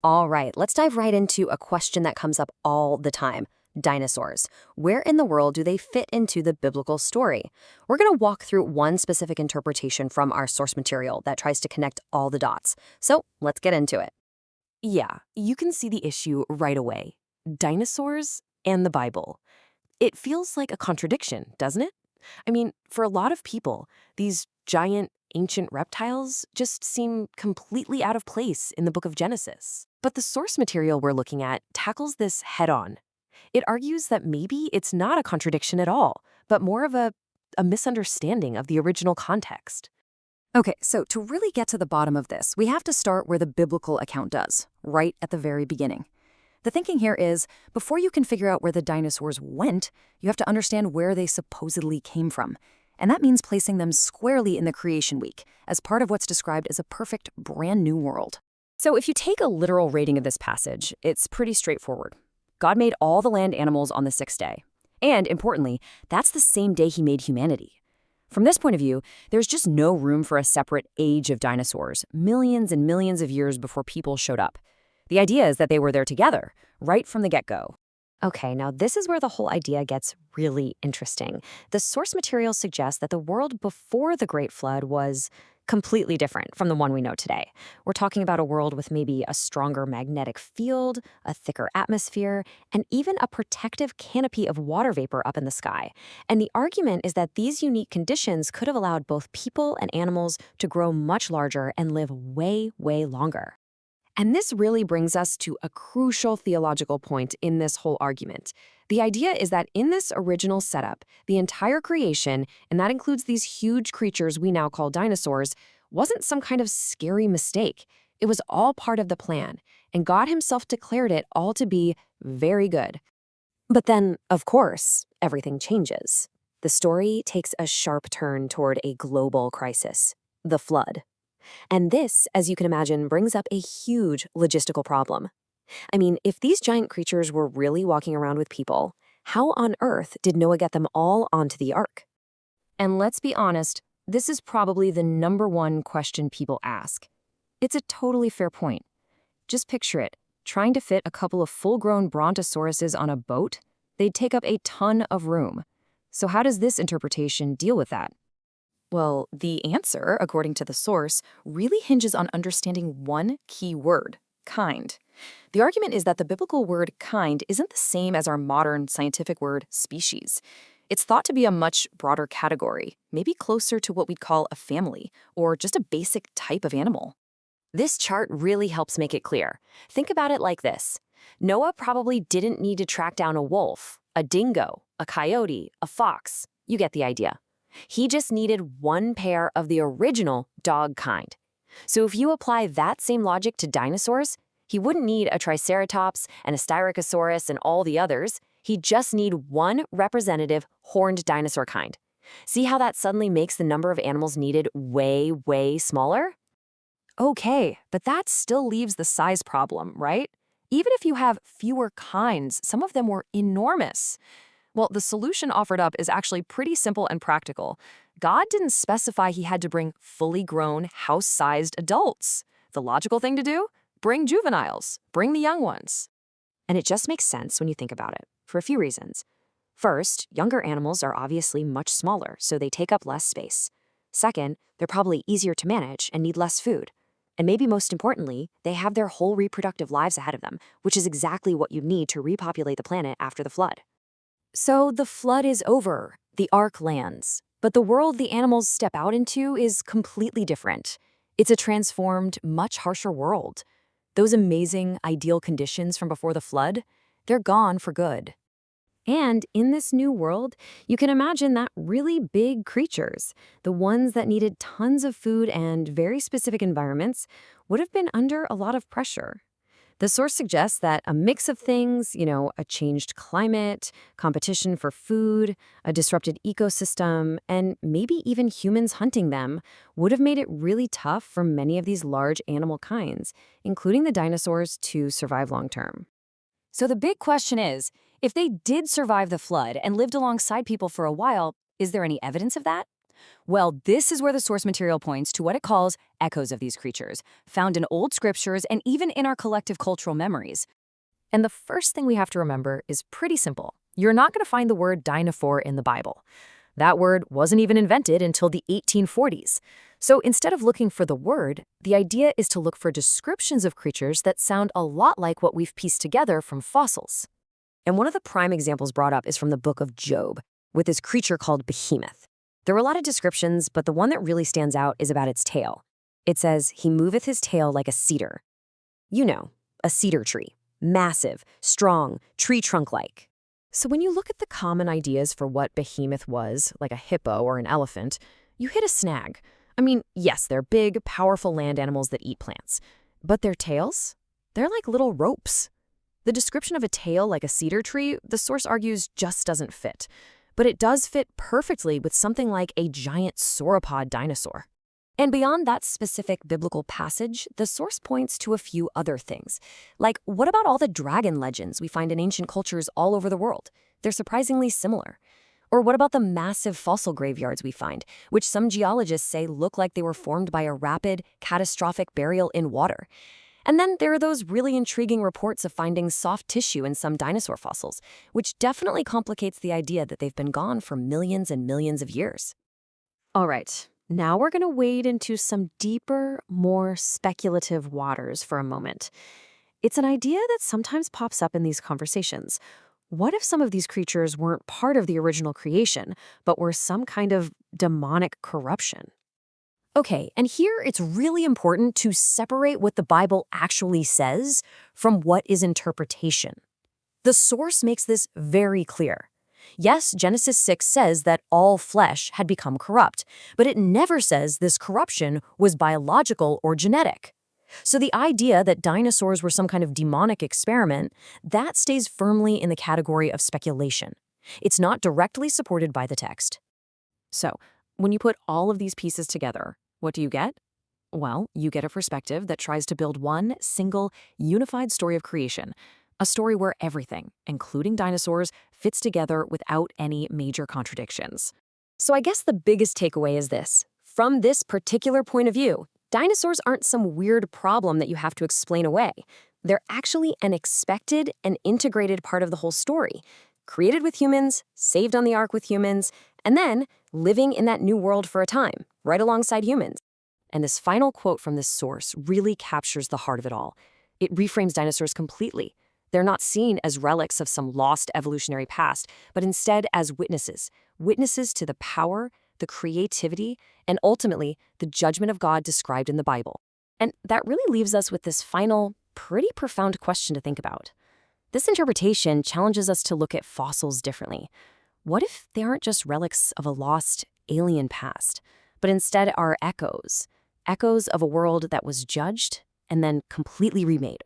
All right, let's dive right into a question that comes up all the time. Dinosaurs. Where in the world do they fit into the biblical story? We're going to walk through one specific interpretation from our source material that tries to connect all the dots. So let's get into it. Yeah, you can see the issue right away. Dinosaurs and the Bible. It feels like a contradiction, doesn't it? I mean, for a lot of people, these giant ancient reptiles just seem completely out of place in the book of Genesis. But the source material we're looking at tackles this head on. It argues that maybe it's not a contradiction at all, but more of a misunderstanding of the original context. Okay, so to really get to the bottom of this, we have to start where the biblical account does, right at the very beginning. The thinking here is, before you can figure out where the dinosaurs went, you have to understand where they supposedly came from. And that means placing them squarely in the creation week, as part of what's described as a perfect, brand new world. So if you take a literal reading of this passage, it's pretty straightforward. God made all the land animals on the sixth day. And importantly, that's the same day he made humanity. From this point of view, there's just no room for a separate age of dinosaurs, millions and millions of years before people showed up. The idea is that they were there together, right from the get-go. Okay, now this is where the whole idea gets really interesting. The source material suggests that the world before the Great Flood was completely different from the one we know today. We're talking about a world with maybe a stronger magnetic field, a thicker atmosphere, and even a protective canopy of water vapor up in the sky. And the argument is that these unique conditions could have allowed both people and animals to grow much larger and live way, way longer. And this really brings us to a crucial theological point in this whole argument. The idea is that in this original setup, the entire creation, and that includes these huge creatures we now call dinosaurs, wasn't some kind of scary mistake. It was all part of the plan, and God himself declared it all to be very good. But then, of course, everything changes. The story takes a sharp turn toward a global crisis, the flood. And this, as you can imagine, brings up a huge logistical problem. I mean, if these giant creatures were really walking around with people, how on earth did Noah get them all onto the ark? And let's be honest, this is probably the #1 question people ask. It's a totally fair point. Just picture it, trying to fit a couple of full-grown brontosauruses on a boat, they'd take up a ton of room. So how does this interpretation deal with that? Well, the answer, according to the source, really hinges on understanding one key word, kind. The argument is that the biblical word kind isn't the same as our modern scientific word species. It's thought to be a much broader category, maybe closer to what we'd call a family, or just a basic type of animal. This chart really helps make it clear. Think about it like this. Noah probably didn't need to track down a wolf, a dingo, a coyote, a fox. You get the idea. He just needed one pair of the original dog kind. So if you apply that same logic to dinosaurs, he wouldn't need a Triceratops and a Styracosaurus and all the others. He'd just need one representative horned dinosaur kind. See how that suddenly makes the number of animals needed way, way smaller? Okay, but that still leaves the size problem, right? Even if you have fewer kinds, some of them were enormous. Well, the solution offered up is actually pretty simple and practical. God didn't specify he had to bring fully grown, house-sized adults. The logical thing to do? Bring juveniles. Bring the young ones. And it just makes sense when you think about it, for a few reasons. First, younger animals are obviously much smaller, so they take up less space. Second, they're probably easier to manage and need less food. And maybe most importantly, they have their whole reproductive lives ahead of them, which is exactly what you need to repopulate the planet after the flood. So the flood is over, the ark lands, but the world the animals step out into is completely different. It's a transformed, much harsher world. Those amazing, ideal conditions from before the flood, they're gone for good. And in this new world, you can imagine that really big creatures, the ones that needed tons of food and very specific environments, would have been under a lot of pressure. The source suggests that a mix of things, a changed climate, competition for food, a disrupted ecosystem, and maybe even humans hunting them, would have made it really tough for many of these large animal kinds, including the dinosaurs, to survive long term. So the big question is, if they did survive the flood and lived alongside people for a while, is there any evidence of that? Well, this is where the source material points to what it calls echoes of these creatures, found in old scriptures and even in our collective cultural memories. And the first thing we have to remember is pretty simple. You're not going to find the word dinosaur in the Bible. That word wasn't even invented until the 1840s. So instead of looking for the word, the idea is to look for descriptions of creatures that sound a lot like what we've pieced together from fossils. And one of the prime examples brought up is from the book of Job, with this creature called Behemoth. There are a lot of descriptions, but the one that really stands out is about its tail. It says, "He moveth his tail like a cedar." You know, a cedar tree. Massive, strong, tree trunk-like. So when you look at the common ideas for what Behemoth was, like a hippo or an elephant, you hit a snag. I mean, yes, they're big, powerful land animals that eat plants. But their tails? They're like little ropes. The description of a tail like a cedar tree, the source argues, just doesn't fit. But it does fit perfectly with something like a giant sauropod dinosaur. And beyond that specific biblical passage, the source points to a few other things. Like, what about all the dragon legends we find in ancient cultures all over the world? They're surprisingly similar. Or what about the massive fossil graveyards we find, which some geologists say look like they were formed by a rapid, catastrophic burial in water? And then there are those really intriguing reports of finding soft tissue in some dinosaur fossils, which definitely complicates the idea that they've been gone for millions and millions of years. All right. Now we're going to wade into some deeper, more speculative waters for a moment. It's an idea that sometimes pops up in these conversations. What if some of these creatures weren't part of the original creation, but were some kind of demonic corruption? Okay, and here it's really important to separate what the Bible actually says from what is interpretation. The source makes this very clear. Yes, Genesis 6 says that all flesh had become corrupt, but it never says this corruption was biological or genetic. So the idea that dinosaurs were some kind of demonic experiment, that stays firmly in the category of speculation. It's not directly supported by the text. So, when you put all of these pieces together, what do you get? Well, you get a perspective that tries to build one single, unified story of creation. A story where everything, including dinosaurs, fits together without any major contradictions. So I guess the biggest takeaway is this. From this particular point of view, dinosaurs aren't some weird problem that you have to explain away. They're actually an expected and integrated part of the whole story. Created with humans, saved on the ark with humans, and then living in that new world for a time, right alongside humans. And this final quote from this source really captures the heart of it all. It reframes dinosaurs completely. They're not seen as relics of some lost evolutionary past, but instead as witnesses to the power, the creativity, and ultimately the judgment of God described in the Bible. And that really leaves us with this final, pretty profound question to think about. This interpretation challenges us to look at fossils differently. What if they aren't just relics of a lost alien past, but instead are echoes of a world that was judged and then completely remade?